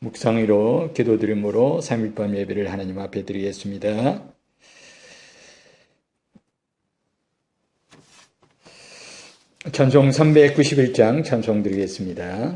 묵상으로 기도드림으로 3일밤 예배를 하나님 앞에 드리겠습니다. 찬송 391장 찬송 드리겠습니다.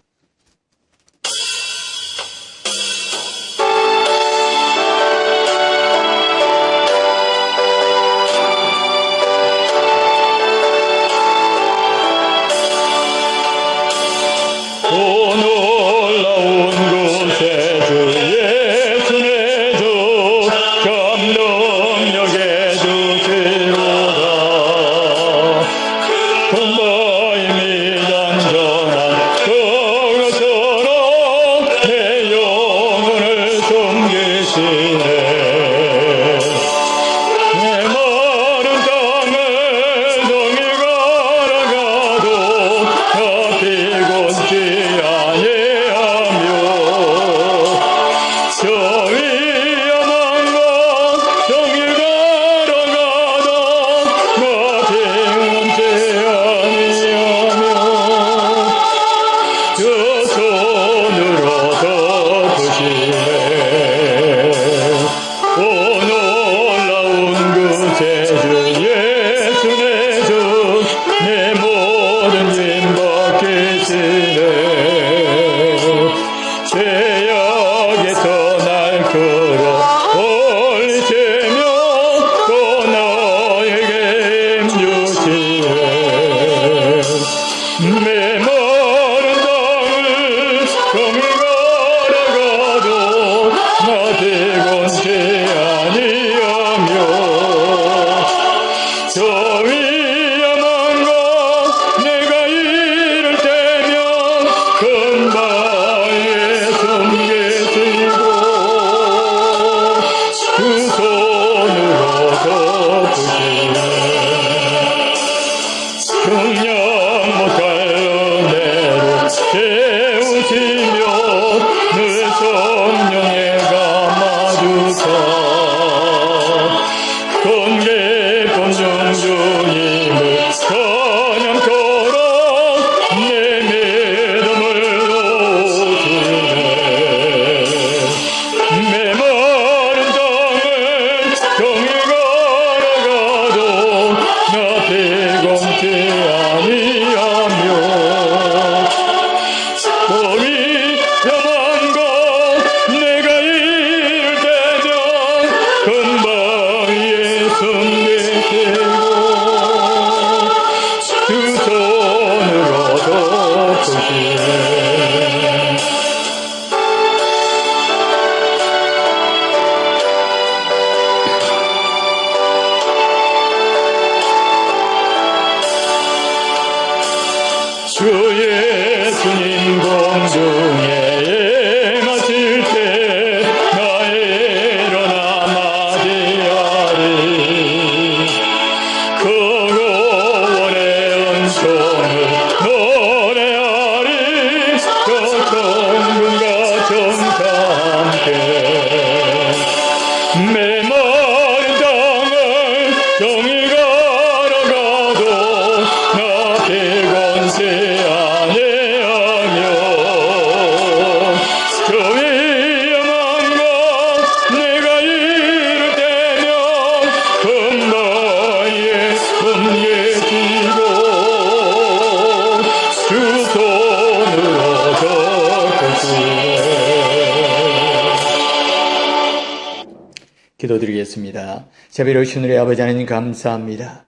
기도드리겠습니다. 자비로우신 우리 아버지 하나님 감사합니다.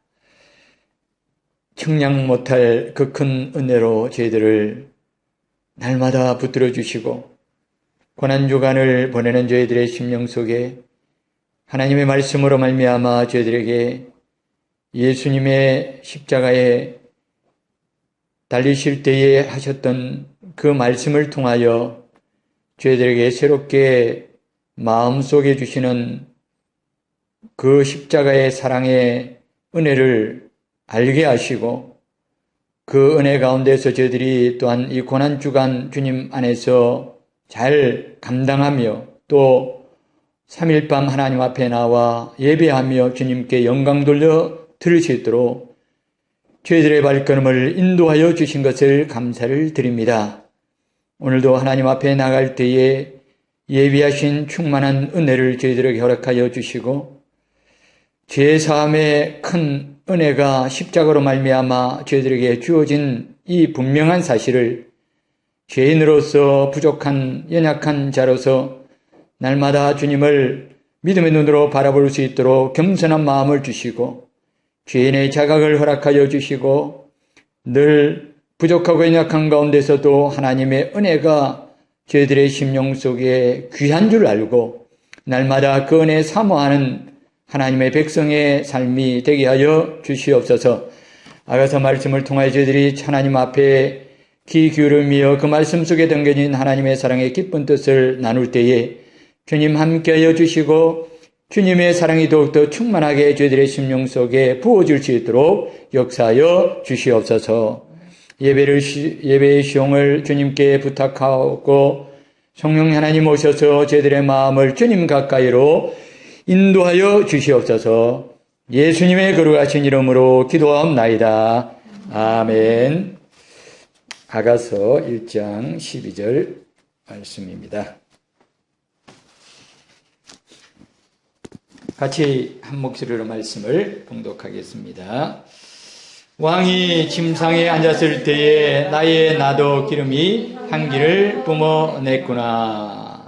청량 못할 그 큰 은혜로 저희들을 날마다 붙들어 주시고 고난주간을 보내는 저희들의 심령 속에 하나님의 말씀으로 말미암아 저희들에게 예수님의 십자가에 달리실 때에 하셨던 그 말씀을 통하여 저희들에게 새롭게 마음속에 주시는 그 십자가의 사랑의 은혜를 알게 하시고 그 은혜 가운데서 저희들이 또한 이 고난주간 주님 안에서 잘 감당하며 또 3일밤 하나님 앞에 나와 예배하며 주님께 영광 돌려 드릴 수 있도록 저희들의 발걸음을 인도하여 주신 것을 감사를 드립니다. 오늘도 하나님 앞에 나갈 때에 예비하신 충만한 은혜를 저희들에게 허락하여 주시고 죄사함의 큰 은혜가 십자가로 말미암아 저희들에게 주어진 이 분명한 사실을 죄인으로서 부족한 연약한 자로서 날마다 주님을 믿음의 눈으로 바라볼 수 있도록 겸손한 마음을 주시고 죄인의 자각을 허락하여 주시고 늘 부족하고 연약한 가운데서도 하나님의 은혜가 저희들의 심령 속에 귀한 줄 알고 날마다 그 은혜 사모하는 하나님의 백성의 삶이 되게 하여 주시옵소서. 아가서 말씀을 통하여 저희들이 하나님 앞에 귀 기울이며 그 말씀 속에 담겨진 하나님의 사랑의 기쁜 뜻을 나눌 때에 주님 함께하여 주시고 주님의 사랑이 더욱더 충만하게 저희들의 심령 속에 부어질 수 있도록 역사하여 주시옵소서. 예배의 시용을 주님께 부탁하고 성령 하나님 오셔서 저희들의 마음을 주님 가까이로 인도하여 주시옵소서. 예수님의 거룩하신 이름으로 기도하옵나이다. 아멘. 아가서 1장 12절 말씀입니다. 같이 한 목소리로 말씀을 봉독하겠습니다. 왕이 침상에 앉았을 때에 나의 나도 기름이 한기를 뿜어냈구나.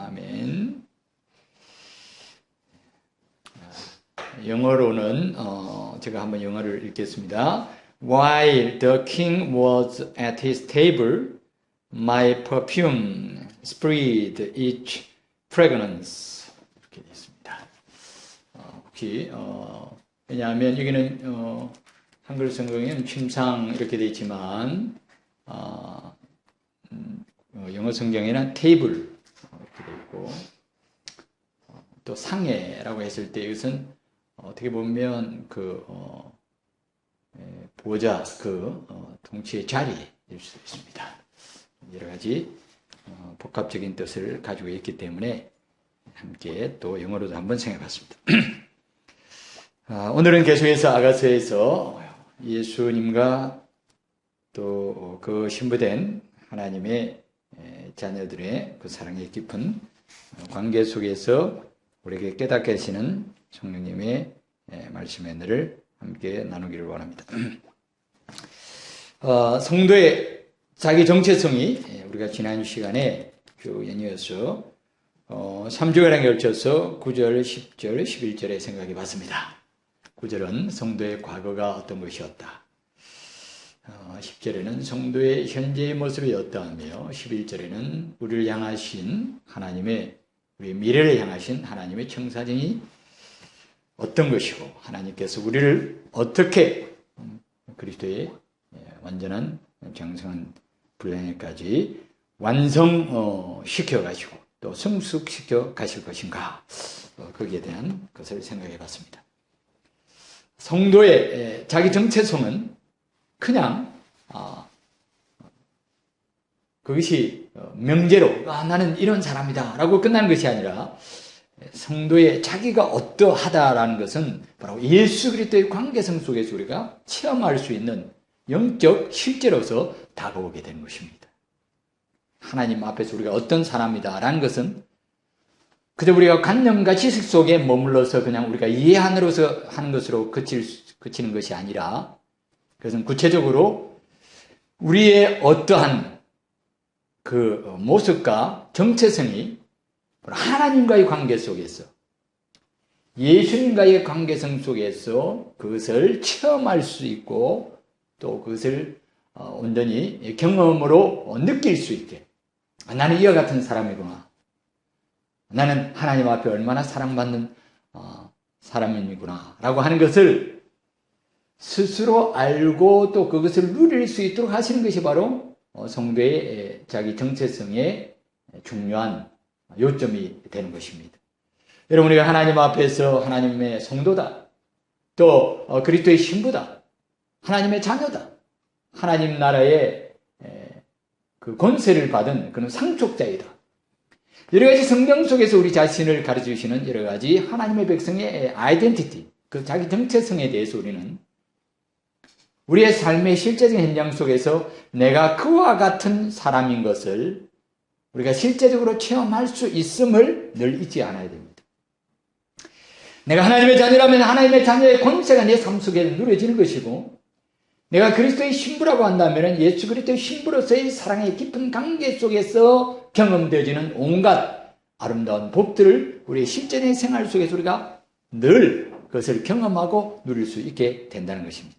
아멘. 영어로는 제가 한번 영어를 읽겠습니다. While the king was at his table, my perfume spread its fragrance. 이렇게 되어 있습니다. 혹시 왜냐하면 여기는 한글 성경에는 침상 이렇게 되어 있지만 영어 성경에는 테이블 이렇게 되어 있고 또 상해라고 했을 때 이것은 어떻게 보면 보좌 통치의 자리일 수도 있습니다. 여러 가지 복합적인 뜻을 가지고 있기 때문에 함께 또 영어로도 한번 생각해 봤습니다. 오늘은 계속해서 아가서에서 예수님과 또 그 신부된 하나님의 자녀들의 그 사랑의 깊은 관계 속에서 우리에게 깨닫게 하시는 성령님의 말씀의 은혜를 함께 나누기를 원합니다. 성도의 자기 정체성이 우리가 지난 시간에 쭉 연이어서 3주간에 걸쳐서 9절, 10절, 11절에 생각해 봤습니다. 9절은 성도의 과거가 어떤 것이었다. 10절에는 성도의 현재의 모습이 어떠하며 11절에는 우리를 향하신 하나님의 우리의 미래를 향하신 하나님의 청사진이 어떤 것이고 하나님께서 우리를 어떻게 그리스도의 완전한 정성한 분량에까지 완성시켜 가시고 또 성숙시켜 가실 것인가 거기에 대한 것을 생각해 봤습니다. 성도의 자기 정체성은 그냥 그것이 명제로 나는 이런 사람이다 라고 끝나는 것이 아니라 성도의 자기가 어떠하다라는 것은 바로 예수 그리스도의 관계성 속에서 우리가 체험할 수 있는 영적 실제로서 다가오게 되는 것입니다. 하나님 앞에서 우리가 어떤 사람이다라는 것은 그저 우리가 관념과 지식 속에 머물러서 그냥 우리가 이해하느로서 하는 것으로 그치는 것이 아니라 그것은 구체적으로 우리의 어떠한 그 모습과 정체성이 하나님과의 관계 속에서 예수님과의 관계성 속에서 그것을 체험할 수 있고 또 그것을 온전히 경험으로 느낄 수 있게 나는 이와 같은 사람이구나. 나는 하나님 앞에 얼마나 사랑받는 사람이구나 라고 하는 것을 스스로 알고 또 그것을 누릴 수 있도록 하시는 것이 바로 성도의 자기 정체성의 중요한 요점이 되는 것입니다. 여러분, 우리가 하나님 앞에서 하나님의 성도다, 또 그리스도의 신부다, 하나님의 자녀다, 하나님 나라의 그 권세를 받은 그런 상속자이다. 여러 가지 성경 속에서 우리 자신을 가르쳐주시는 여러 가지 하나님의 백성의 아이덴티티, 그 자기 정체성에 대해서 우리는 우리의 삶의 실제적인 현장 속에서 내가 그와 같은 사람인 것을 우리가 실제적으로 체험할 수 있음을 늘 잊지 않아야 됩니다. 내가 하나님의 자녀라면 하나님의 자녀의 권세가 내 삶 속에 누려지는 것이고, 내가 그리스도의 신부라고 한다면 예수 그리스도의 신부로서의 사랑의 깊은 관계 속에서 경험되어지는 온갖 아름다운 법들을 우리의 실전의 생활 속에서 우리가 늘 그것을 경험하고 누릴 수 있게 된다는 것입니다.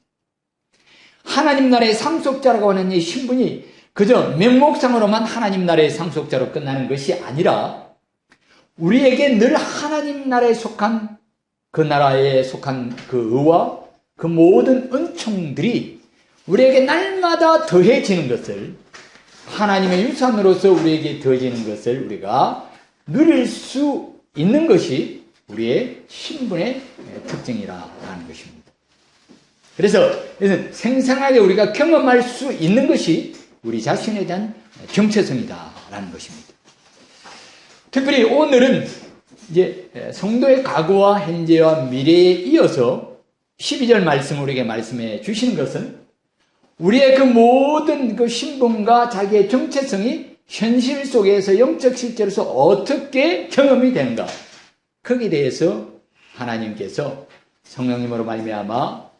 하나님 나라의 상속자라고 하는 이 신분이 그저 명목상으로만 하나님 나라의 상속자로 끝나는 것이 아니라 우리에게 늘 하나님 나라에 속한 그 나라에 속한 그 의와 그 모든 은총들이 우리에게 날마다 더해지는 것을, 하나님의 유산으로서 우리에게 더해지는 것을 우리가 누릴 수 있는 것이 우리의 신분의 특징이라는 것입니다. 그래서 생생하게 우리가 경험할 수 있는 것이 우리 자신에 대한 정체성이다라는 것입니다. 특별히 오늘은 이제 성도의 과거와 현재와 미래에 이어서 12절 말씀을 우리에게 말씀해 주시는 것은 우리의 그 모든 그 신분과 자기의 정체성이 현실 속에서 영적 실제로서 어떻게 경험이 되는가, 거기에 대해서 하나님께서 성령님으로 말미암아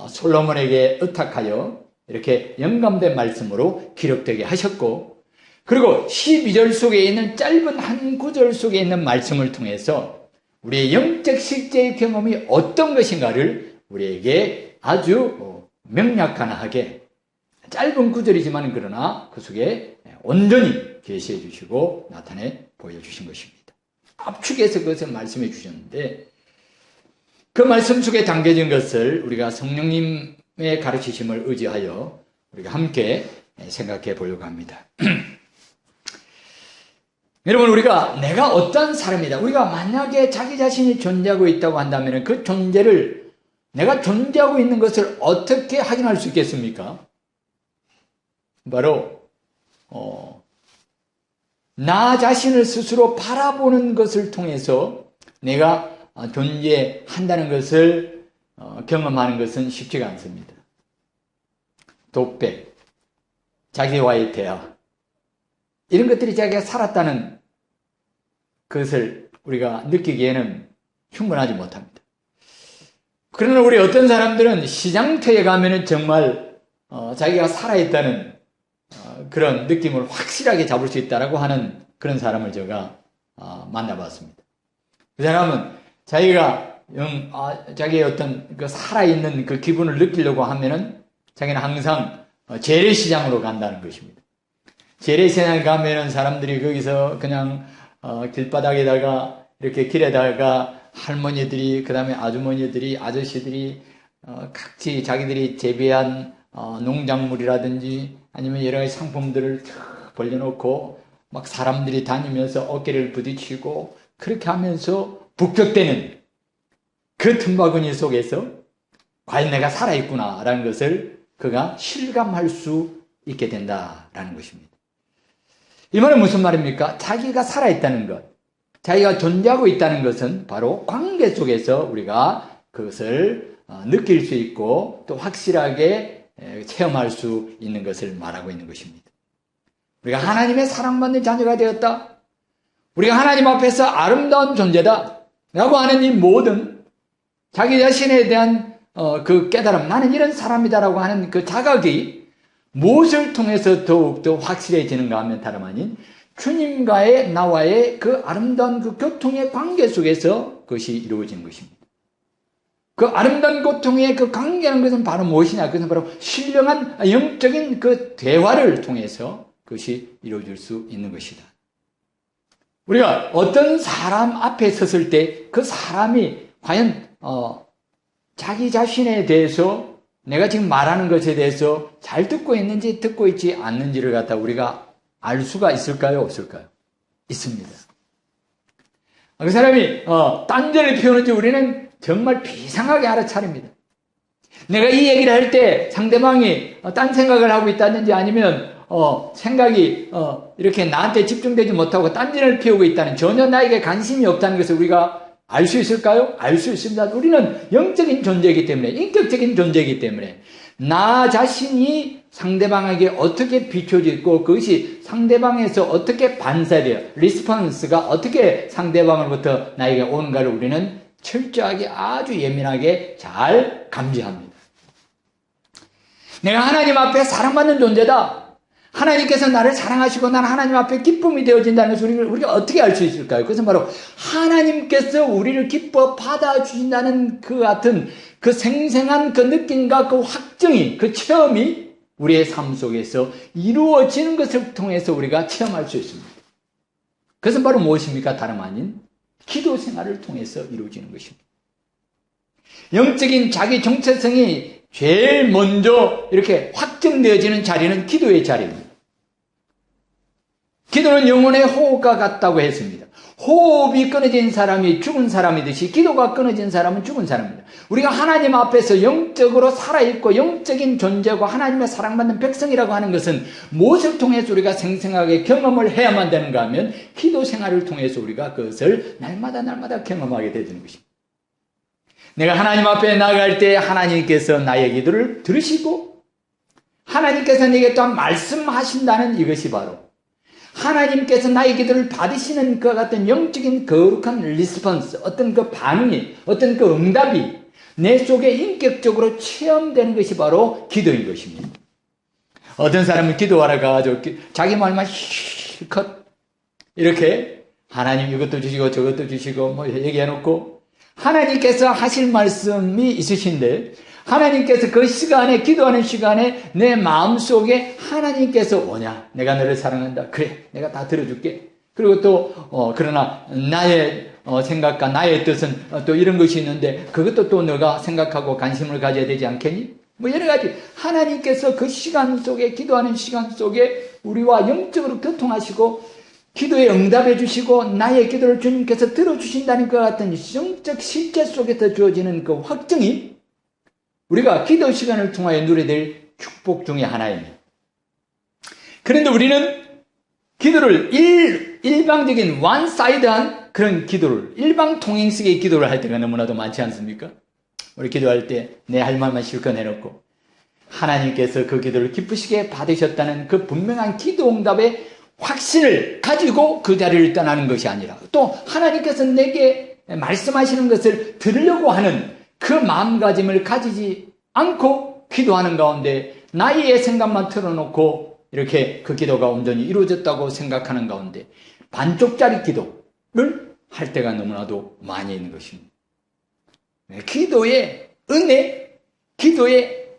솔로몬에게 의탁하여 이렇게 영감된 말씀으로 기록되게 하셨고, 그리고 12절 속에 있는 짧은 한 구절 속에 있는 말씀을 통해서 우리의 영적 실제의 경험이 어떤 것인가를 우리에게 아주 명약하게 짧은 구절이지만 그러나 그 속에 온전히 계시해 주시고 나타내 보여주신 것입니다. 압축해서 그것을 말씀해 주셨는데, 그 말씀 속에 담겨진 것을 우리가 성령님의 가르치심을 의지하여 우리가 함께 생각해 보려고 합니다. 여러분, 우리가 내가 어떤 사람이다, 우리가 만약에 자기 자신이 존재하고 있다고 한다면 그 존재를, 내가 존재하고 있는 것을 어떻게 확인할 수 있겠습니까? 바로 나 자신을 스스로 바라보는 것을 통해서 내가 존재한다는 것을 경험하는 것은 쉽지가 않습니다. 독백, 자기와의 대화, 이런 것들이 자기가 살았다는 것을 우리가 느끼기에는 충분하지 못합니다. 그러나 우리 어떤 사람들은 시장터에 가면은 정말 자기가 살아있다는 그런 느낌을 확실하게 잡을 수 있다라고 하는 그런 사람을 제가 만나봤습니다. 그 사람은 자기가 자기의 어떤 그 살아있는 그 기분을 느끼려고 하면은 자기는 항상 재래시장으로 간다는 것입니다. 재래시장에 가면은 사람들이 거기서 그냥 길바닥에다가 이렇게 길에다가 할머니들이, 그 다음에 아주머니들이, 아저씨들이 각지 자기들이 재배한 농작물이라든지 아니면 여러 가지 상품들을 탁 벌려놓고 막 사람들이 다니면서 어깨를 부딪히고 그렇게 하면서 북적대는 그 틈바구니 속에서 과연 내가 살아있구나라는 것을 그가 실감할 수 있게 된다라는 것입니다. 이 말은 무슨 말입니까? 자기가 살아있다는 것, 자기가 존재하고 있다는 것은 바로 관계 속에서 우리가 그것을 느낄 수 있고 또 확실하게 체험할 수 있는 것을 말하고 있는 것입니다. 우리가 하나님의 사랑받는 자녀가 되었다, 우리가 하나님 앞에서 아름다운 존재다 라고 하는 이 모든 자기 자신에 대한 그 깨달음, 나는 이런 사람이다라고 하는 그 자각이 무엇을 통해서 더욱더 확실해지는가 하면 다름 아닌 주님과의 나와의 그 아름다운 그 교통의 관계 속에서 그것이 이루어지는 것입니다. 그 아름다운 교통의 그 관계라는 것은 바로 무엇이냐? 그것은 바로 신령한 영적인 그 대화를 통해서 그것이 이루어질 수 있는 것이다. 우리가 어떤 사람 앞에 섰을 때 그 사람이 과연 자기 자신에 대해서 내가 지금 말하는 것에 대해서 잘 듣고 있는지 듣고 있지 않는지를 갖다 우리가 알 수가 있을까요? 없을까요? 있습니다. 그 사람이 딴전을 피우는지 우리는 정말 비상하게 알아차립니다. 내가 이 얘기를 할 때 상대방이 딴 생각을 하고 있다든지 아니면 생각이 이렇게 나한테 집중되지 못하고 딴전을 피우고 있다는, 전혀 나에게 관심이 없다는 것을 우리가 알 수 있을까요? 알 수 있습니다. 우리는 영적인 존재이기 때문에, 인격적인 존재이기 때문에 나 자신이 상대방에게 어떻게 비춰지고 그것이 상대방에서 어떻게 반사돼요. 리스폰스가 어떻게 상대방으로부터 나에게 오는가를 우리는 철저하게 아주 예민하게 잘 감지합니다. 내가 하나님 앞에 사랑받는 존재다. 하나님께서 나를 사랑하시고 나는 하나님 앞에 기쁨이 되어진다는 것을 우리가 어떻게 알 수 있을까요? 그것은 바로 하나님께서 우리를 기뻐 받아주신다는 그 같은 그 생생한 그 느낌과 그 확증이, 그 체험이 우리의 삶 속에서 이루어지는 것을 통해서 우리가 체험할 수 있습니다. 그것은 바로 무엇입니까? 다름 아닌 기도 생활을 통해서 이루어지는 것입니다. 영적인 자기 정체성이 제일 먼저 이렇게 확정되어지는 자리는 기도의 자리입니다. 기도는 영혼의 호흡과 같다고 했습니다. 호흡이 끊어진 사람이 죽은 사람이듯이 기도가 끊어진 사람은 죽은 사람입니다. 우리가 하나님 앞에서 영적으로 살아있고 영적인 존재고 하나님의 사랑받는 백성이라고 하는 것은 무엇을 통해서 우리가 생생하게 경험을 해야만 되는가 하면 기도 생활을 통해서 우리가 그것을 날마다 경험하게 되는 것입니다. 내가 하나님 앞에 나아갈 때 하나님께서 나의 기도를 들으시고 하나님께서 내게 또한 말씀하신다는 이것이 바로 하나님께서 나의 기도를 받으시는 그 같은 영적인 거룩한 리스폰스, 어떤 그 반응이, 어떤 그 응답이 내 속에 인격적으로 체험되는 것이 바로 기도인 것입니다. 어떤 사람은 기도하러 가가지고 자기 말만 실컷 이렇게 하나님 이것도 주시고 저것도 주시고 뭐 얘기해놓고 하나님께서 하실 말씀이 있으신데 하나님께서 그 시간에 기도하는 시간에 내 마음속에 하나님께서 오냐 내가 너를 사랑한다 그래 내가 다 들어줄게 그리고 또 그러나 나의 생각과 나의 뜻은 또 이런 것이 있는데 그것도 또 너가 생각하고 관심을 가져야 되지 않겠니? 뭐 여러 가지 하나님께서 그 시간 속에 기도하는 시간 속에 우리와 영적으로 교통하시고 기도에 응답해 주시고 나의 기도를 주님께서 들어주신다는 것 같은 영적 실제 속에서 주어지는 그 확증이 우리가 기도 시간을 통하여 누려야 축복 중의 하나입니다. 그런데 우리는 기도를 일방적인 원사이드한 그런 기도를 일방통행식의 기도를 할 때가 너무나도 많지 않습니까? 우리 기도할 때 내 할 말만 실컷 해놓고 하나님께서 그 기도를 기쁘시게 받으셨다는 그 분명한 기도 응답의 확신을 가지고 그 자리를 떠나는 것이 아니라 또 하나님께서 내게 말씀하시는 것을 들으려고 하는 그 마음가짐을 가지지 않고 기도하는 가운데 나의 생각만 틀어놓고 이렇게 그 기도가 온전히 이루어졌다고 생각하는 가운데 반쪽짜리 기도를 할 때가 너무나도 많이 있는 것입니다. 기도의 은혜, 기도의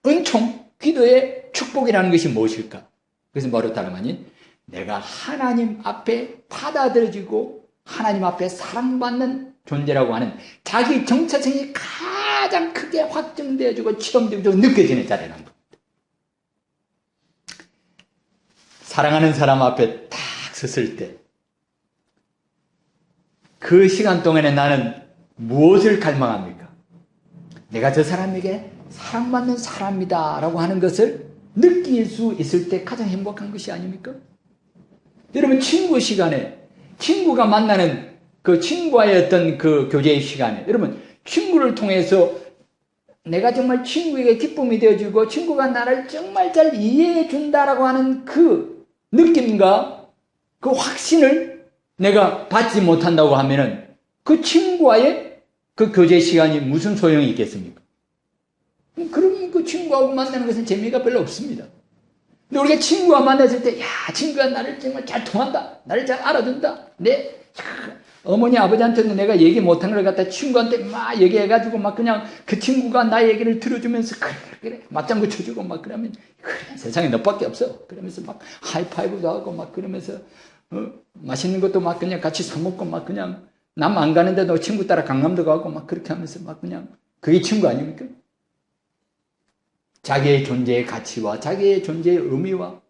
은총, 기도의 축복이라는 것이 무엇일까? 그것은 바로 다름 아닌 내가 하나님 앞에 받아들여지고 하나님 앞에 사랑받는 존재라고 하는 자기 정체성이 가장 크게 확정되어지고 체험되고 느껴지는 자리라는 겁니다. 사랑하는 사람 앞에 딱 섰을 때 그 시간 동안에 나는 무엇을 갈망합니까? 내가 저 사람에게 사랑받는 사람이다 라고 하는 것을 느낄 수 있을 때 가장 행복한 것이 아닙니까? 여러분 친구 시간에 친구가 만나는 그 친구와의 어떤 그 교제의 시간에 여러분 친구를 통해서 내가 정말 친구에게 기쁨이 되어주고 친구가 나를 정말 잘 이해해 준다라고 하는 그 느낌과 그 확신을 내가 받지 못한다고 하면은 그 친구와의 그 교제 시간이 무슨 소용이 있겠습니까? 그럼 그 친구하고 만나는 것은 재미가 별로 없습니다. 근데 우리가 친구와 만났을 때, 야, 친구가 나를 정말 잘 통한다. 나를 잘 알아준다. 어머니, 아버지한테도 내가 얘기 못한 걸 갖다 친구한테 막 얘기해가지고 막 그냥 그 친구가 나의 얘기를 들어주면서 그래. 맞장구 쳐주고 막 그러면, 그래, 세상에 너밖에 없어. 그러면서 막 하이파이브도 하고 막 그러면서, 맛있는 것도 막 그냥 같이 사먹고 막 그냥 남 안 가는데도 친구 따라 강남도 가고 막 그렇게 하면서 막 그냥 그게 친구 아닙니까? 자기의 존재의 가치와 자기의 존재의 의미와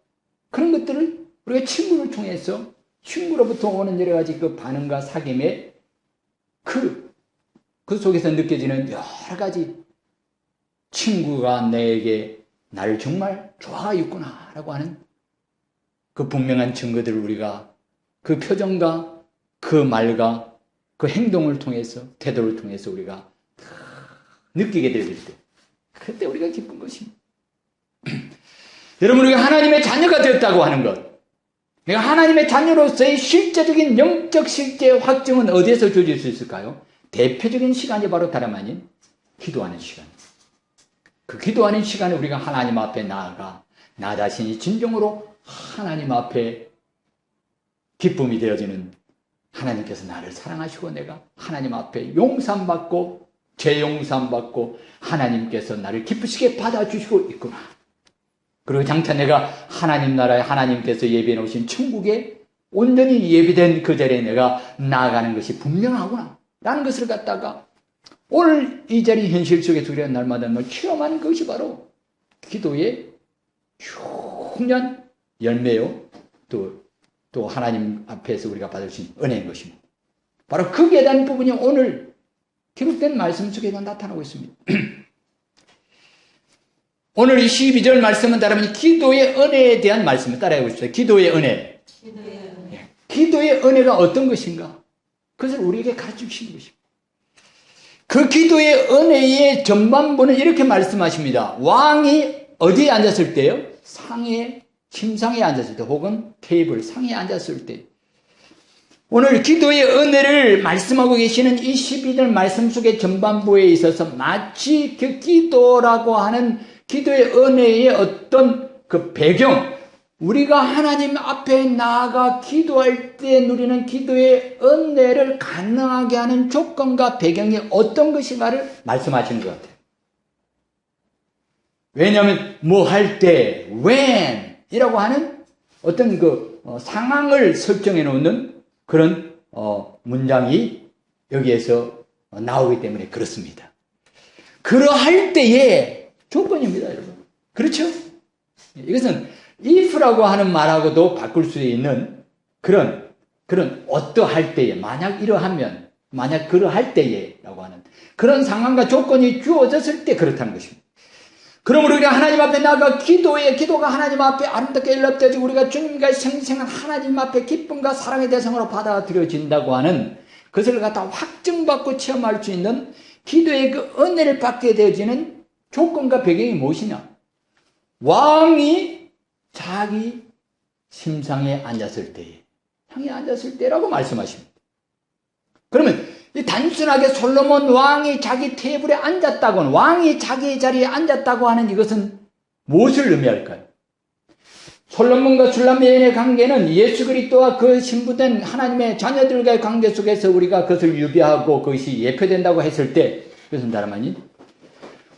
그런 것들을 우리가 친구를 통해서 친구로부터 오는 여러 가지 그 반응과 사귐의 그 속에서 느껴지는 여러 가지 친구가 내게 나를 정말 좋아하겠구나 라고 하는 그 분명한 증거들을 우리가 그 표정과 그 말과 그 행동을 통해서 태도를 통해서 우리가 느끼게 될 때 그때 우리가 기쁜 것입니다. 여러분, 우리가 하나님의 자녀가 되었다고 하는 것, 내가 하나님의 자녀로서의 실제적인 영적 실제의 확증은 어디에서 주어질 수 있을까요? 대표적인 시간이 바로 다름 아닌 기도하는 시간. 그 기도하는 시간에 우리가 하나님 앞에 나아가 나 자신이 진정으로 하나님 앞에 기쁨이 되어지는, 하나님께서 나를 사랑하시고 내가 하나님 앞에 용서받고 죄 용서받고 하나님께서 나를 기쁘시게 받아주시고 있구나. 그리고 장차 내가 하나님 나라에 하나님께서 예비해 놓으신 천국에 온전히 예비된 그 자리에 내가 나아가는 것이 분명하구나 라는 것을 갖다가 오늘 이 자리 현실 속에서 우리가 날마다 체험하는 것이 바로 기도의 흉년 열매요, 또 하나님 앞에서 우리가 받을 수 있는 은혜인 것입니다. 바로 거기에 대한 부분이 오늘 기록된 말씀 속에 나타나고 있습니다. 오늘 이 12절 말씀은 따르면 기도의 은혜에 대한 말씀을 따라하고 있습니다. 기도의 은혜. 기도의 은혜가 어떤 것인가? 그것을 우리에게 가르쳐 주시는 것입니다. 그 기도의 은혜의 전반부는 이렇게 말씀하십니다. 왕이 어디에 앉았을 때요? 상에, 침상에 앉았을 때, 혹은 테이블, 상에 앉았을 때. 오늘 기도의 은혜를 말씀하고 계시는 이 12절 말씀 속의 전반부에 있어서 마치 그 기도라고 하는 기도의 은혜의 어떤 그 배경, 우리가 하나님 앞에 나아가 기도할 때 누리는 기도의 은혜를 가능하게 하는 조건과 배경이 어떤 것인가를 말씀하시는 것 같아요. 왜냐하면 뭐 할 때, when 이라고 하는 어떤 그 상황을 설정해 놓는 그런 문장이 여기에서 나오기 때문에 그렇습니다. 그러할 때의 조건입니다, 여러분. 그렇죠? 이것은 if라고 하는 말하고도 바꿀 수 있는 그런 어떠할 때에, 만약 이러하면, 만약 그러할 때에라고 하는 그런 상황과 조건이 주어졌을 때 그렇다는 것입니다. 그러므로 우리가 하나님 앞에 나아가 기도가 하나님 앞에 아름답게 연락되어지고 우리가 주님과 생생한 하나님 앞에 기쁨과 사랑의 대상으로 받아들여진다고 하는 그것을 갖다 확증받고 체험할 수 있는 기도의 그 은혜를 받게 되어지는 조건과 배경이 무엇이냐? 왕이 자기 침상에 앉았을 때에, 상에 앉았을 때라고 말씀하십니다. 그러면 단순하게 솔로몬 왕이 자기 테이블에 앉았다고는, 왕이 자기 자리에 앉았다고 하는 이것은 무엇을 의미할까요? 솔로몬과 술람 여인의 관계는 예수 그리스도와 그 신부된 하나님의 자녀들과의 관계 속에서 우리가 그것을 유비하고 그것이 예표된다고 했을 때, 그것은 다름 아닌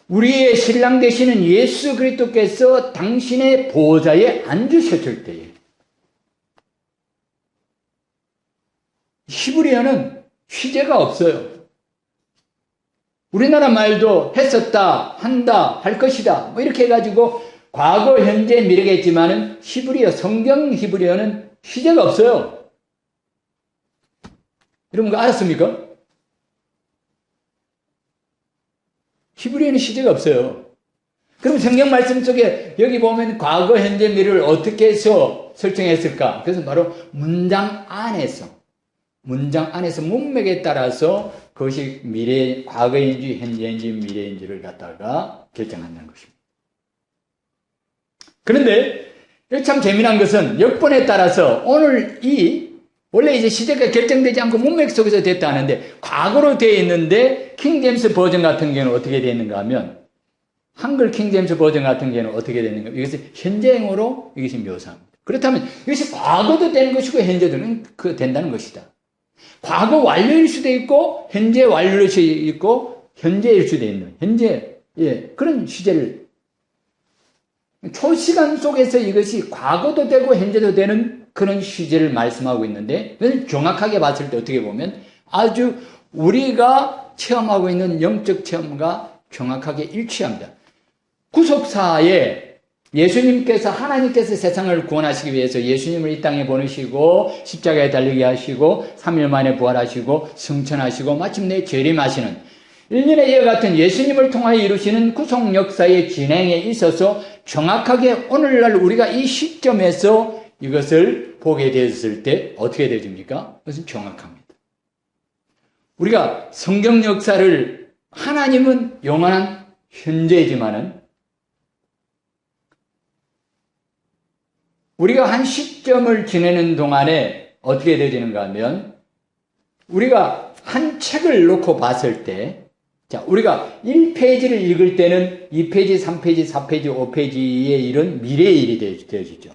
우리의 신랑 되시는 예수 그리스도께서 당신의 보좌에 앉으셨을 때에, 히브리어는 휴재가 없어요. 우리나라 말도 했었다, 한다, 할 것이다 뭐 이렇게 해가지고 과거, 현재, 미래가 있지만은 히브리어, 성경 히브리어는 휴재가 없어요. 여러분 그거 알았습니까? 히브리어는 휴재가 없어요. 그럼 성경 말씀 속에 여기 보면 과거, 현재, 미래를 어떻게 해서 설정했을까? 그것은 바로 문장 안에서 문맥에 따라서 그것이 과거인지 현재인지 미래인지를 갖다가 결정한다는 것입니다. 그런데 참 재미난 것은 역본에 따라서 오늘 원래 이제 시대가 결정되지 않고 문맥 속에서 됐다 하는데 과거로 되어 있는데 킹제임스 버전 같은 경우는 어떻게 되어 있는가 하면, 한글 킹제임스 버전 같은 경우는 어떻게 되는가, 이것이 현재형으로 이것이 묘사합니다. 그렇다면 이것이 과거도 되는 것이고 현재도 된다는 것이다. 과거 완료일 수도 있고 현재 완료일 수도 있고 현재일 수도 있는 그런 시제를, 초시간 속에서 이것이 과거도 되고 현재도 되는 그런 시제를 말씀하고 있는데, 그걸 정확하게 봤을 때 어떻게 보면 아주 우리가 체험하고 있는 영적 체험과 정확하게 일치합니다. 구속사에 예수님께서, 하나님께서 세상을 구원하시기 위해서 예수님을 이 땅에 보내시고 십자가에 달리게 하시고 3일 만에 부활하시고 승천하시고 마침내 재림하시는 1년에 이와 같은 예수님을 통하여 이루시는 구속 역사의 진행에 있어서 정확하게 오늘날 우리가 이 시점에서 이것을 보게 되었을 때 어떻게 되집니까? 그것은 정확합니다. 우리가 성경 역사를, 하나님은 영원한 현재이지만은 우리가 한 시점을 지내는 동안에 어떻게 되어지는가 하면 우리가 한 책을 놓고 봤을 때 자, 우리가 1페이지를 읽을 때는 2페이지, 3페이지, 4페이지, 5페이지의 일은 미래의 일이 되어지죠.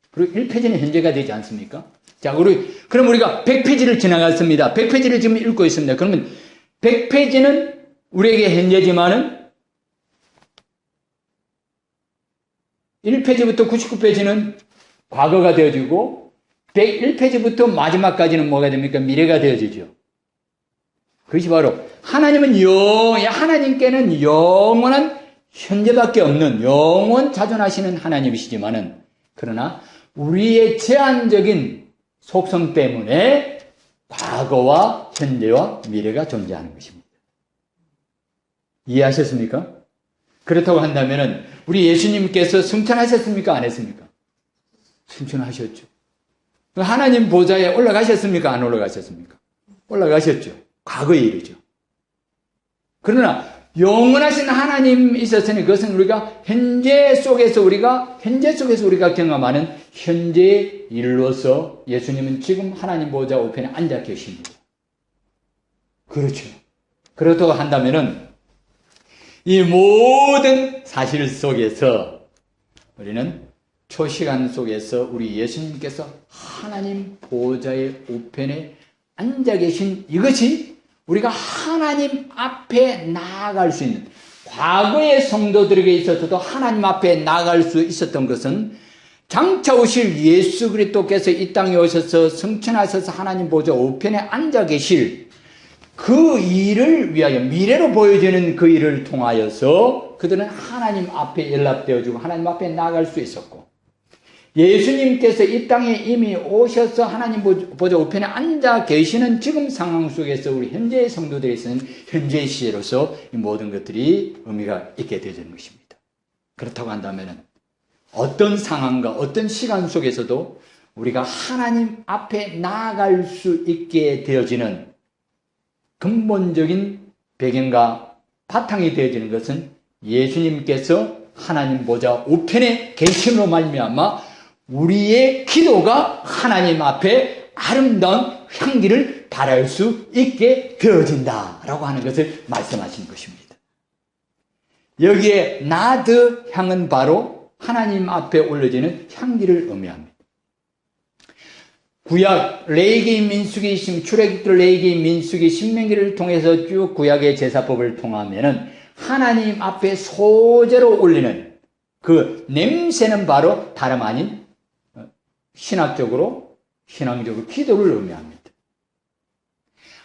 그리고 1페이지는 현재가 되지 않습니까? 자, 그럼 우리가 100페이지를 지나갔습니다. 100페이지를 지금 읽고 있습니다. 그러면 100페이지는 우리에게 현재지만은 1페이지부터 99페이지는 과거가 되어지고 101페이지부터 마지막까지는 뭐가 됩니까? 미래가 되어지죠. 그것이 바로 하나님께는 영원한 현재밖에 없는 영원 자존하시는 하나님이시지만은 그러나 우리의 제한적인 속성 때문에 과거와 현재와 미래가 존재하는 것입니다. 이해하셨습니까? 그렇다고 한다면은 우리 예수님께서 승천하셨습니까? 안 했습니까? 승천하셨죠. 하나님 보좌에 올라가셨습니까? 안 올라가셨습니까? 올라가셨죠. 과거의 일이죠. 그러나 영원하신 하나님 있었으니 그것은 우리가 현재 속에서 우리가 경험하는 현재의 일로서 예수님은 지금 하나님 보좌 우편에 앉아 계십니다. 그렇죠. 그렇다고 한다면은 이 모든 사실 속에서 우리는 초시간 속에서 우리 예수님께서 하나님 보좌의 우편에 앉아 계신 이것이 우리가 하나님 앞에 나아갈 수 있는 과거의 성도들에게 있어서도 하나님 앞에 나아갈 수 있었던 것은 장차 오실 예수 그리스도께서 이 땅에 오셔서 승천하셔서 하나님 보좌 우편에 앉아 계실 그 일을 위하여 미래로 보여지는 그 일을 통하여서 그들은 하나님 앞에 연락되어지고 하나님 앞에 나아갈 수 있었고 예수님께서 이 땅에 이미 오셔서 하나님 보좌 우편에 앉아 계시는 지금 상황 속에서 우리 현재의 성도들이 있는 현재의 시제로서 이 모든 것들이 의미가 있게 되어지는 것입니다. 그렇다고 한다면 어떤 상황과 어떤 시간 속에서도 우리가 하나님 앞에 나아갈 수 있게 되어지는 근본적인 배경과 바탕이 되어지는 것은 예수님께서 하나님 보좌 우편에 계심으로 말미암아 우리의 기도가 하나님 앞에 아름다운 향기를 발할 수 있게 되어진다라고 하는 것을 말씀하신 것입니다. 여기에 나드 향은 바로 하나님 앞에 올려지는 향기를 의미합니다. 구약 레위기 민수기 출애굽기 레위기 민수기 신명기를 통해서 쭉 구약의 제사법을 통하면은 하나님 앞에 소재로 올리는 그 냄새는 바로 다름 아닌 신앙적으로 기도를 의미합니다.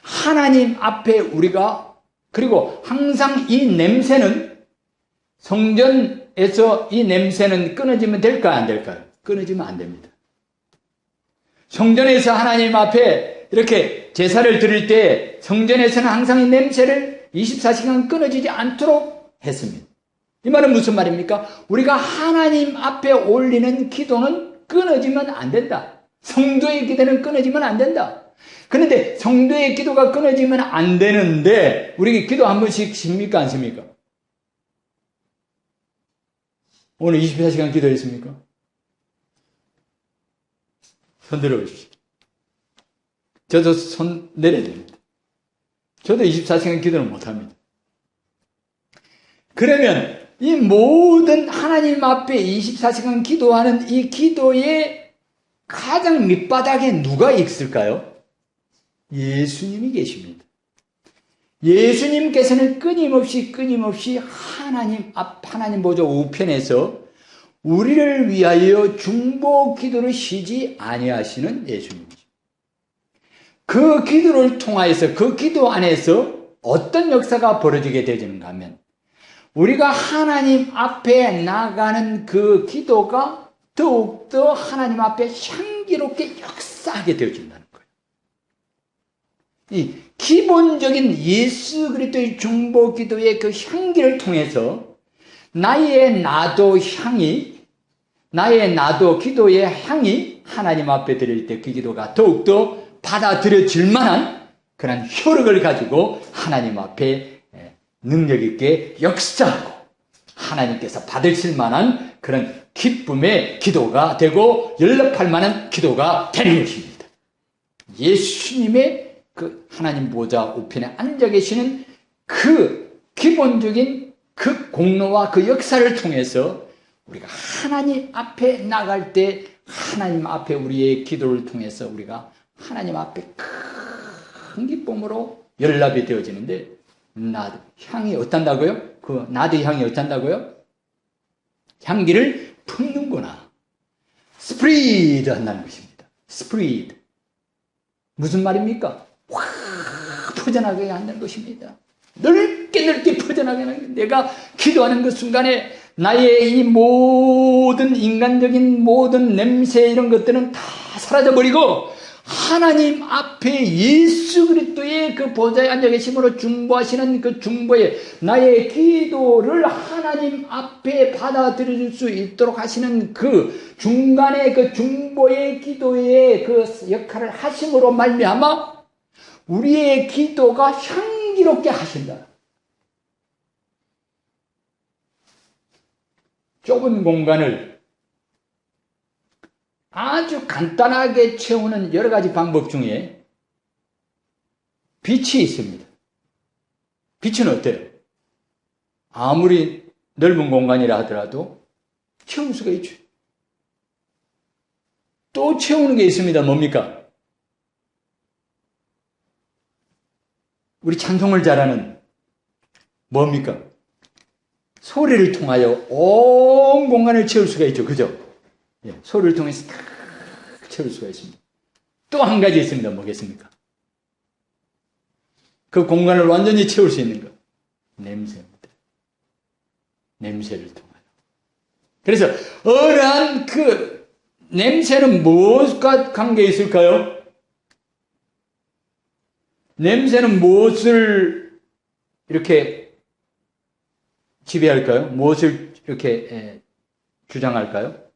하나님 앞에 우리가 그리고 항상 이 냄새는 성전에서 이 냄새는 끊어지면 될까요? 안 될까요? 끊어지면 안 됩니다. 성전에서 하나님 앞에 이렇게 제사를 드릴 때 성전에서는 항상 이 냄새를 24시간 끊어지지 않도록 했습니다. 이 말은 무슨 말입니까? 우리가 하나님 앞에 올리는 기도는 끊어지면 안 된다. 성도의 기도는 끊어지면 안 된다. 그런데 성도의 기도가 끊어지면 안 되는데 우리 기도 한 번씩 쉽니까 안 쉽니까? 오늘 24시간 기도했습니까? 손 들어보십시오. 저도 손 내려야 됩니다. 저도 24시간 기도는 못합니다. 그러면 이 모든 하나님 앞에 24시간 기도하는 이 기도의 가장 밑바닥에 누가 있을까요? 예수님이 계십니다. 예수님께서는 끊임없이 하나님 보좌 우편에서 우리를 위하여 중보 기도를 쉬지 아니하시는 예수님이죠. 그 기도를 통하여서 그 기도 안에서 어떤 역사가 벌어지게 되는가 하면 우리가 하나님 앞에 나가는 그 기도가 더욱더 하나님 앞에 향기롭게 역사하게 되어진다는 거예요. 이 기본적인 예수 그리스도의 중보 기도의 그 향기를 통해서 나의 나도 기도의 향이 하나님 앞에 드릴 때 그 기도가 더욱더 받아들여질 만한 그런 효력을 가지고 하나님 앞에 능력 있게 역사하고 하나님께서 받으실 만한 그런 기쁨의 기도가 되고 연락할 만한 기도가 되는 것입니다. 예수님의 그 하나님 보좌 우편에 앉아 계시는 그 기본적인 그 공로와 그 역사를 통해서 우리가 하나님 앞에 나갈 때 하나님 앞에 우리의 기도를 통해서 우리가 하나님 앞에 큰 기쁨으로 연락이 되어지는데 나드 향이 어떤다고요? 그 나드 향이 어떤다고요? 향기를 품는구나. 스프리드 한다는 것입니다. 스프리드. 무슨 말입니까? 확 퍼져나가게 한다는 것입니다. 넓게 퍼져나가게 하는 내가 기도하는 그 순간에 나의 이 모든 인간적인 모든 냄새 이런 것들은 다 사라져버리고 하나님 앞에 예수 그리스도의 그 보좌에 앉아 계심으로 중보하시는 그 중보에 나의 기도를 하나님 앞에 받아들일 수 있도록 하시는 그 중간에 그 중보의 기도의 그 역할을 하심으로 말미암아 우리의 기도가 향기롭게 하신다. 좁은 공간을 아주 간단하게 채우는 여러 가지 방법 중에 빛이 있습니다. 빛은 어때요? 아무리 넓은 공간이라 하더라도 채울 수가 있죠. 또 채우는 게 있습니다. 뭡니까? 우리 찬송을 잘하는 뭡니까? 소리를 통하여 온 공간을 채울 수가 있죠. 그죠? 예, 소리를 통해서 다 채울 수가 있습니다. 또 한 가지 있습니다. 뭐겠습니까? 그 공간을 완전히 채울 수 있는 것. 냄새입니다. 냄새를 통하여. 그래서 어떠한 그 냄새는 무엇과 관계 있을까요? 냄새는 무엇을 이렇게 지배할까요? 무엇을 이렇게 주장할까요?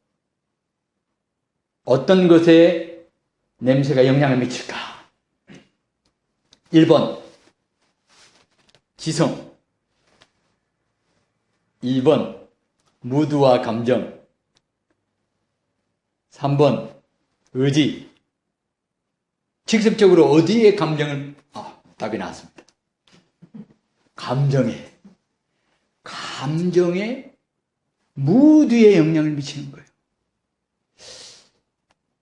어떤 것에 냄새가 영향을 미칠까? 1번 지성, 2번 무드와 감정, 3번 의지. 직접적으로 어디에 감정을 답이 나왔습니다. 감정에 무드에 영향을 미치는 거예요.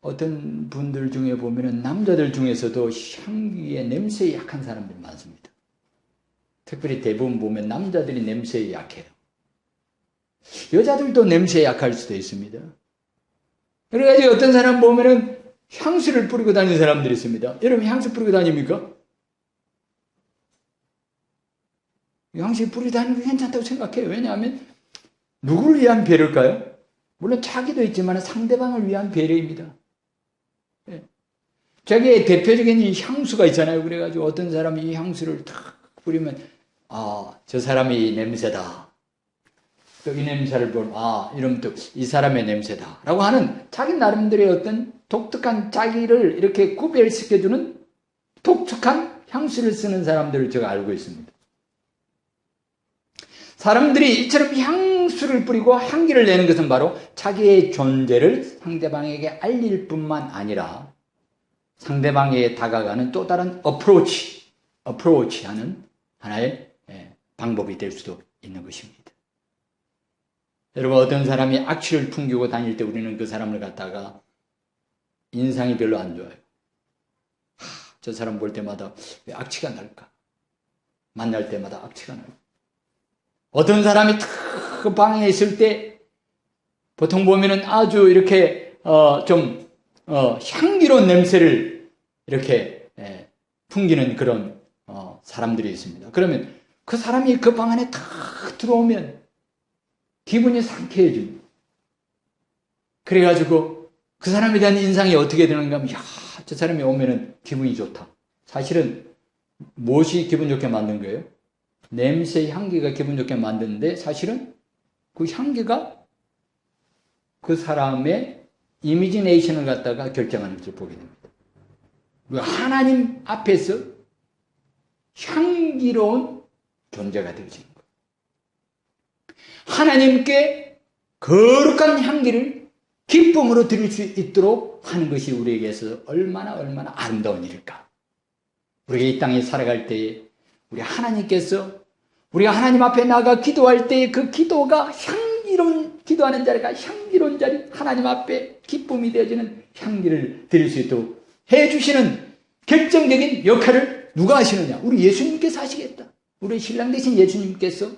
어떤 분들 중에 보면은 남자들 중에서도 향기에 냄새에 약한 사람들이 많습니다. 특별히 대부분 보면 남자들이 냄새에 약해요. 여자들도 냄새에 약할 수도 있습니다. 그래가지고 어떤 사람 보면은 향수를 뿌리고 다니는 사람들이 있습니다. 여러분 향수 뿌리고 다닙니까? 향수 뿌리고 다니는 게 괜찮다고 생각해요. 왜냐하면 누구를 위한 배려일까요? 물론 자기도 있지만 상대방을 위한 배려입니다. 예. 자기의 대표적인 이 향수가 있잖아요. 그래가지고 어떤 사람이 이 향수를 탁 뿌리면 저 사람이 냄새다. 또 이 냄새를 보면 이러면 또 이 사람의 냄새다 라고 하는 자기 나름대로의 어떤 독특한 자기를 이렇게 구별시켜주는 독특한 향수를 쓰는 사람들을 제가 알고 있습니다. 사람들이 이처럼 향수를 뿌리고 향기를 내는 것은 바로 자기의 존재를 상대방에게 알릴 뿐만 아니라 상대방에게 다가가는 또 다른 어프로치하는 하나의 방법이 될 수도 있는 것입니다. 여러분 어떤 사람이 악취를 풍기고 다닐 때 우리는 그 사람을 갖다가 인상이 별로 안 좋아요. 저 사람 볼 때마다 왜 악취가 날까? 만날 때마다 악취가 날까? 어떤 사람이 탁 그 방에 있을 때 보통 보면은 아주 이렇게 좀 향기로운 냄새를 이렇게 풍기는 그런 사람들이 있습니다. 그러면 그 사람이 그 방 안에 탁 들어오면 기분이 상쾌해집니다. 그래가지고 그 사람에 대한 인상이 어떻게 되는가 하면 저 사람이 오면은 기분이 좋다. 사실은 무엇이 기분 좋게 만든 거예요? 냄새 향기가 기분 좋게 만드는데 사실은 그 향기가 그 사람의 이미지네이션을 갖다가 결정하는 것을 보게 됩니다. 하나님 앞에서 향기로운 존재가 되어지는 거예요. 하나님께 거룩한 향기를 기쁨으로 드릴 수 있도록 하는 것이 우리에게서 얼마나 아름다운 일일까. 우리가 이 땅에 살아갈 때에 우리 하나님께서 우리가 하나님 앞에 나가 기도할 때에 그 기도가 향기로운, 기도하는 자리가 향기로운 자리, 하나님 앞에 기쁨이 되어지는 향기를 드릴 수 있도록 해주시는 결정적인 역할을 누가 하시느냐? 우리 예수님께서 하시겠다. 우리 신랑 되신 예수님께서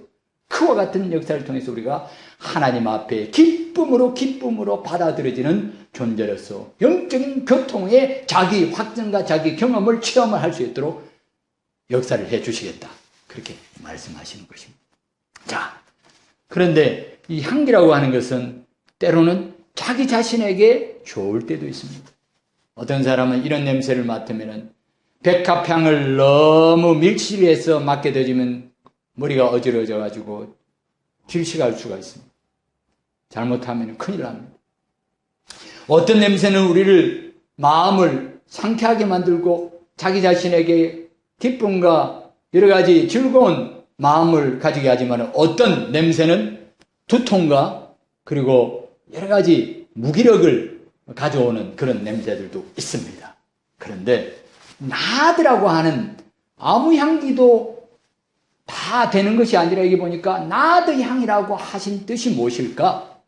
그와 같은 역사를 통해서 우리가 하나님 앞에 기쁨으로 받아들여지는 존재로서 영적인 교통의 자기 확증과 자기 경험을 체험을 할 수 있도록 역사를 해 주시겠다. 그렇게 말씀하시는 것입니다. 자, 그런데 이 향기라고 하는 것은 때로는 자기 자신에게 좋을 때도 있습니다. 어떤 사람은 이런 냄새를 맡으면 백합향을 너무 밀실해서 맡게 되면 머리가 어지러워져가지고 질식할 수가 있습니다. 잘못하면 큰일 납니다. 어떤 냄새는 우리를 마음을 상쾌하게 만들고 자기 자신에게 기쁨과 여러 가지 즐거운 마음을 가지게 하지만 어떤 냄새는 두통과 그리고 여러 가지 무기력을 가져오는 그런 냄새들도 있습니다. 그런데 나드라고 하는 아무 향기도 다 되는 것이 아니라 여기 보니까 나드 향이라고 하신 뜻이 무엇일까?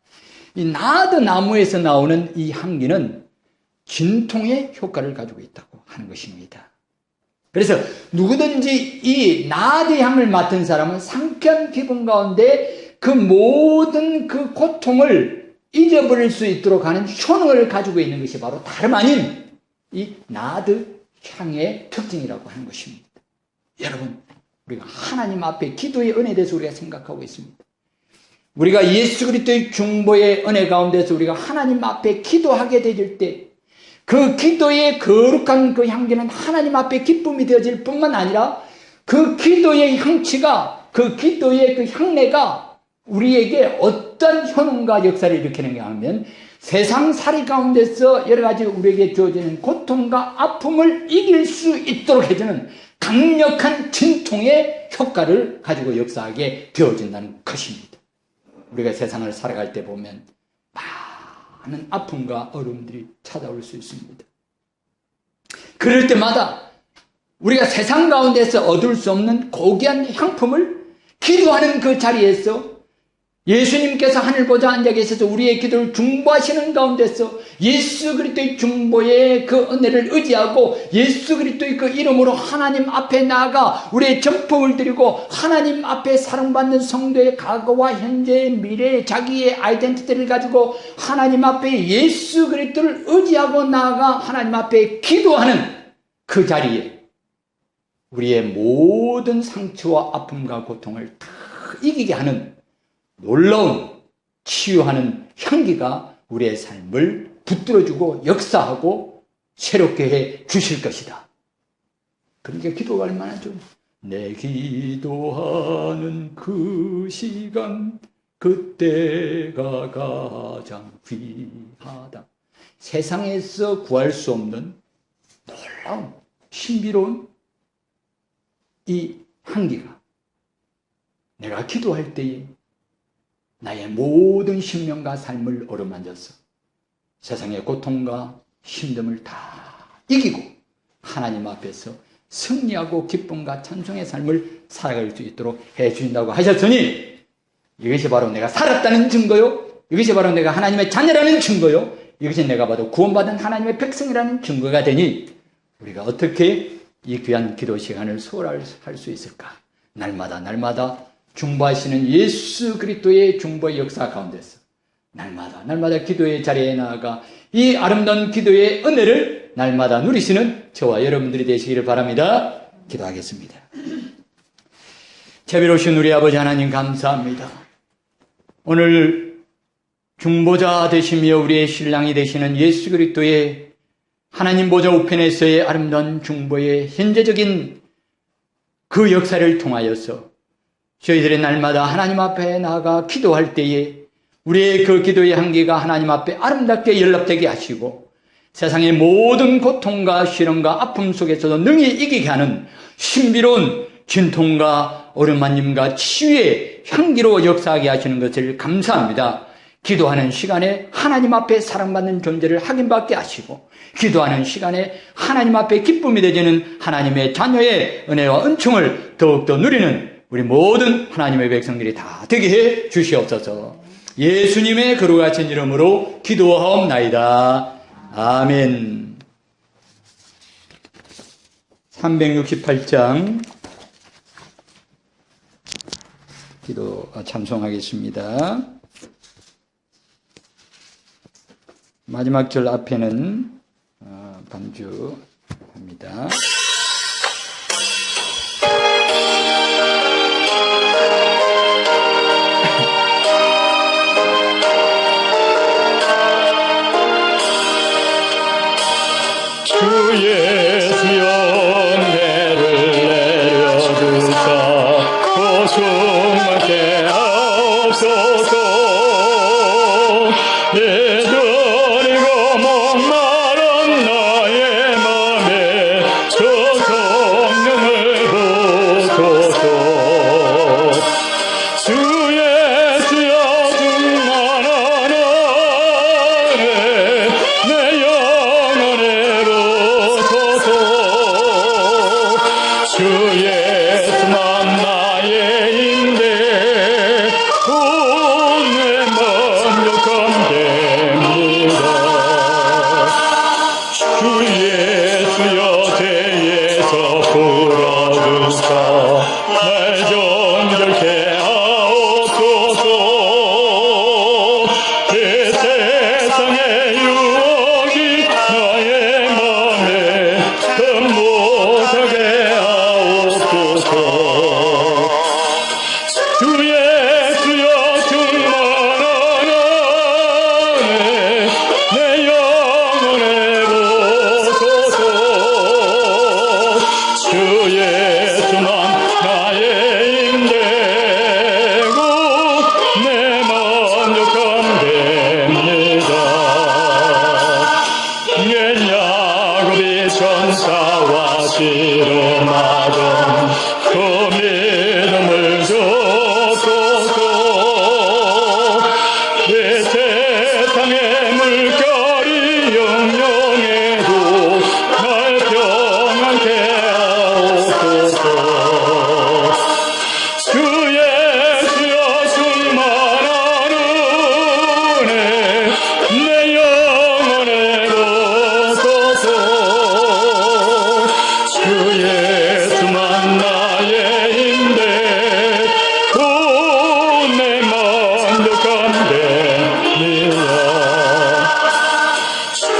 이 나드 나무에서 나오는 이 향기는 진통의 효과를 가지고 있다고 하는 것입니다. 그래서 누구든지 이 나드 향을 맡은 사람은 상쾌한 기분 가운데 그 모든 그 고통을 잊어버릴 수 있도록 하는 효능을 가지고 있는 것이 바로 다름 아닌 이 나드 향의 특징이라고 하는 것입니다. 여러분, 우리가 하나님 앞에 기도의 은혜에 대해서 우리가 생각하고 있습니다. 우리가 예수 그리스도의 중보의 은혜 가운데서 우리가 하나님 앞에 기도하게 되질 때 그 기도의 거룩한 그 향기는 하나님 앞에 기쁨이 되어질 뿐만 아니라 그 기도의 향취가, 그 기도의 그 향내가 우리에게 어떤 효능과 역사를 일으키는가 하면 세상살이 가운데서 여러 가지 우리에게 주어지는 고통과 아픔을 이길 수 있도록 해주는 강력한 진통의 효과를 가지고 역사하게 되어진다는 것입니다. 우리가 세상을 살아갈 때 보면 많은 아픔과 어려움들이 찾아올 수 있습니다. 그럴 때마다 우리가 세상 가운데서 얻을 수 없는 고귀한 향품을 기도하는 그 자리에서 예수님께서 하늘 보좌 앉아 계셔서 우리의 기도를 중보하시는 가운데서 예수 그리스도의 중보의 그 은혜를 의지하고 예수 그리스도의 그 이름으로 하나님 앞에 나아가 우리의 전폭을 드리고 하나님 앞에 사랑받는 성도의 과거와 현재의 미래의 자기의 아이덴티티를 가지고 하나님 앞에 예수 그리스도를 의지하고 나아가 하나님 앞에 기도하는 그 자리에 우리의 모든 상처와 아픔과 고통을 다 이기게 하는 놀라운 치유하는 향기가 우리의 삶을 붙들어주고 역사하고 새롭게 해 주실 것이다. 그러니까 기도가 얼마나 좀 내 기도하는 그 시간 그때가 가장 귀하다. 세상에서 구할 수 없는 놀라운 신비로운 이 향기가 내가 기도할 때에 나의 모든 신명과 삶을 어루만져서 세상의 고통과 힘듦을 다 이기고 하나님 앞에서 승리하고 기쁨과 찬송의 삶을 살아갈 수 있도록 해주신다고 하셨으니 이것이 바로 내가 살았다는 증거요, 이것이 바로 내가 하나님의 자녀라는 증거요, 이것이 내가 봐도 구원받은 하나님의 백성이라는 증거가 되니 우리가 어떻게 이 귀한 기도 시간을 소홀할 수 있을까? 날마다 중보하시는 예수 그리스도의 중보의 역사 가운데서 날마다 기도의 자리에 나아가 이 아름다운 기도의 은혜를 날마다 누리시는 저와 여러분들이 되시기를 바랍니다. 기도하겠습니다. 자비로우신 우리 아버지 하나님 감사합니다. 오늘 중보자 되시며 우리의 신랑이 되시는 예수 그리스도의 하나님 보좌 우편에서의 아름다운 중보의 현재적인 그 역사를 통하여서 저희들의 날마다 하나님 앞에 나아가 기도할 때에 우리의 그 기도의 향기가 하나님 앞에 아름답게 연락되게 하시고 세상의 모든 고통과 시련과 아픔 속에서도 능히 이기게 하는 신비로운 진통과 어루만짐과 치유의 향기로 역사하게 하시는 것을 감사합니다. 기도하는 시간에 하나님 앞에 사랑받는 존재를 확인받게 하시고, 기도하는 시간에 하나님 앞에 기쁨이 되지는 하나님의 자녀의 은혜와 은총을 더욱더 누리는 우리 모든 하나님의 백성들이 다 되게 해 주시옵소서. 예수님의 거룩하신 이름으로 기도하옵나이다. 아멘. 368장 기도 찬송하겠습니다. 마지막 절 앞에는 반주합니다. 주 예수여 은혜를 내려주사 고통하게 하옵소서. 예전이고 목마른 나의 맘에 저 성령을 부소서. 주 예수여 충만한 은혜 내 영혼에 부소서. 주 예수만 나의 힘대 오늘 만족함 됩니다. 주 예수여 죄에서 풀어주사 날 정결케 하옵소서. 이 세상의 유혹이 나의 맘에 못하게 하옵소서. 주 예수여 충만한 은혜 내 영혼에 부소서. 주 예수만 나의 힘되고 내 만족함 됩니다. 옛 야곱이 천사와 씨름하던 그 믿음을 주소서. 이 세상의 물결이 영영해도 날 평안케 하옵소서. 주 예수여 충만한 은혜 내 영혼에 부소서. 주 예수만 나의 힘되고 내 만족함 됩니다.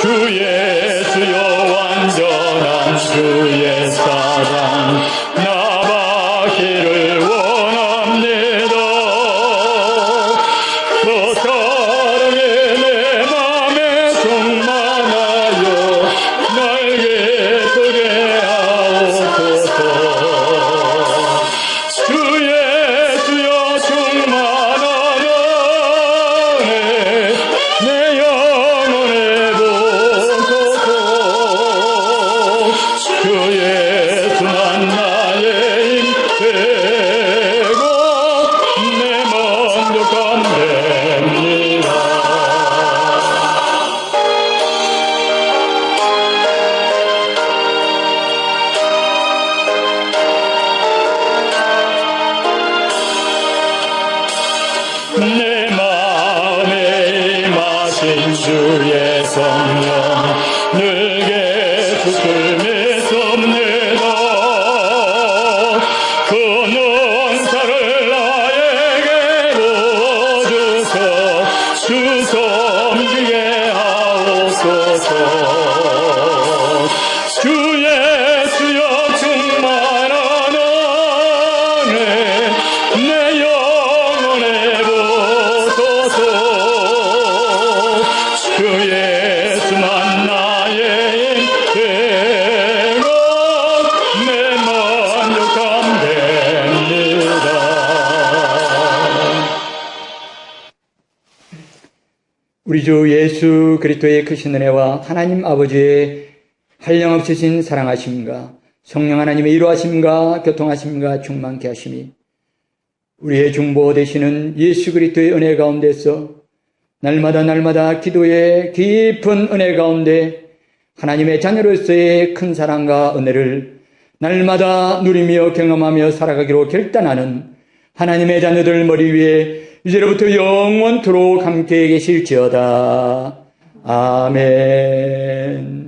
주 예수여 완전한 주의 사랑 나 받기를 원합니다. 그 사랑이 내 맘에 충만하여 날 기쁘게 하옵소서. 주 예수여 충만한 은혜 내 영혼에 부소서. 주 예수만 나의 힘되고 내 만족함 됩니다. 내 마음에 임하신 주의 성령 늘게 붙을 믿습니다. 그 능사를 나에게 부어주서 주 섬기게 하옵소서. 주 예수여 충만한 은혜 내 영혼에 부소서. 주 예수만 나의 힘되고 내 만족함 됩니다. 우리 주 예수 그리스도의 크신 은혜와 하나님 아버지의 한량없으신 사랑하심과 성령 하나님의 이루하심과 교통하심과 충만케 하심이 우리의 중보 되시는 예수 그리스도의 은혜 가운데서 날마다 기도의 깊은 은혜 가운데 하나님의 자녀로서의 큰 사랑과 은혜를 날마다 누리며 경험하며 살아가기로 결단하는 하나님의 자녀들 머리 위에 이제로부터 영원토록 함께 계실지어다. 아멘.